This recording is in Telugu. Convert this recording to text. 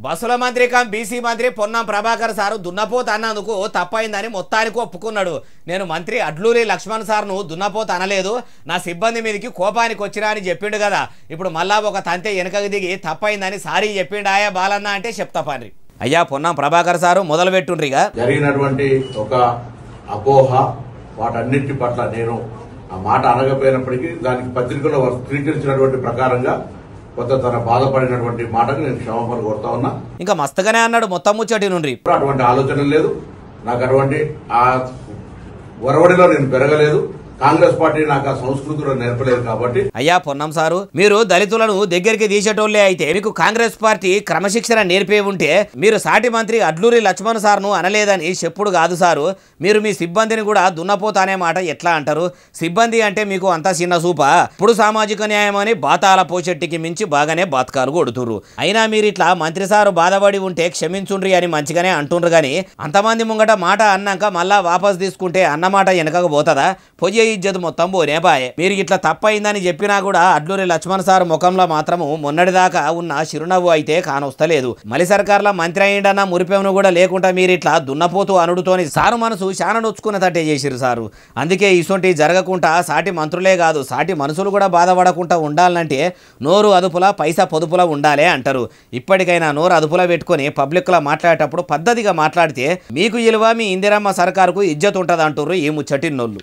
బస్సుల మంత్రి కం బీసీ మంత్రి పొన్నం ప్రభాకర్ సారు దున్నపోత అన్నందుకు తప్పైందని మొత్తానికి ఒప్పుకున్నాడు. నేను మంత్రి అడ్లూరి లక్ష్మణ్ సార్ను దున్నపోత అనలేదు, నా సిబ్బంది మీదకి కోపానికి వచ్చిరా అని చెప్పిండు కదా. ఇప్పుడు మళ్ళా ఒక తంతే వెనకకు దిగి తప్పైందని సారీ చెప్పిండు ఆయా బాలన్న అంటే చెప్తా పని. అయ్యా పొన్నం ప్రభాకర్ సారు మొదలు పెట్టుండ్రిగా. జరిగినటువంటి ఒక అపోహ వాటన్నిటి పట్ల నేను ఆ మాట అనకపోయినప్పటికీ దానికి పత్రికలో స్వీకరించినటువంటి ప్రకారంగా కొంత తన బాధపడినటువంటి మాటకు నేను క్షమాపణ కోరుతా ఉన్నా. ఇంకా మస్తుగానే అన్నాడు మొత్తం ముచ్చటి నుండి. అటువంటి ఆలోచన లేదు నాకు, అటువంటి ఆ ఒరవడిలో నేను పెరగలేదు. కాంగ్రెస్ పార్టీ నాకు ఆ సంస్కృతిలో నేర్పలేదు కాబట్టి. అయ్యా పొన్నం సారు, మీరు దళితులను దగ్గరికి తీసేటోళ్లే అయితే మీకు కాంగ్రెస్ పార్టీ క్రమశిక్షణ నేర్పే ఉంటే మీరు సాటి మంత్రి అడ్లూరి లక్ష్మణ్ సార్ను అనలేదని చెప్పుడు కాదు సారు. మీరు మీ సిబ్బందిని కూడా దున్నపోతా అనే మాట ఎట్లా అంటారు? సిబ్బంది అంటే మీకు అంతా చిన్న సూప? ఇప్పుడు సామాజిక న్యాయం అని బాతాల పోచెట్టికి మించి బాగానే బాతకాలు కొడుతురు. అయినా మీరు ఇట్లా మంత్రి సారు బాధపడి ఉంటే క్షమించుండ్రి అని మంచిగానే అంటుండ్రు గాని అంతమంది ముంగట మాట అన్నాక మళ్ళా వాపస్ తీసుకుంటే అన్నమాట వెనకకు పోతుందా? పొయ్యే ఇజ్జత్ మొత్తం పోనేపాయే. మీరు ఇట్లా తప్పైందని చెప్పినా కూడా అడ్లూరి లక్ష్మణ్ సార్ ముఖంలో మాత్రము మొన్నటిదాకా ఉన్న చిరునవ్వు అయితే కానొస్తలేదు. మలి సర్కార్ల మంత్రి అయ్యిండన్న మురిపెమును కూడా లేకుండా మీరు ఇట్లా దున్నపోతూ అనుడుతోని సారు మనసు చాలా నొచ్చుకున్నట్టే చేసిరు సారు. అందుకే ఇసొంటి జరగకుండా సాటి మంత్రులే కాదు సాటి మనుషులు కూడా బాధపడకుండా ఉండాలంటే నోరు అదుపులా పైసా పొదుపులా ఉండాలి అంటారు. ఇప్పటికైనా నోరు అదుపులా పెట్టుకుని పబ్లిక్లో మాట్లాడేటప్పుడు పద్ధతిగా మాట్లాడితే మీకు విలువ మీ ఇందిరమ్మ సర్కారుకు ఇజ్జత్ ఉంటుంది అంటారు ఈ ముచ్చటిన్నోళ్ళు.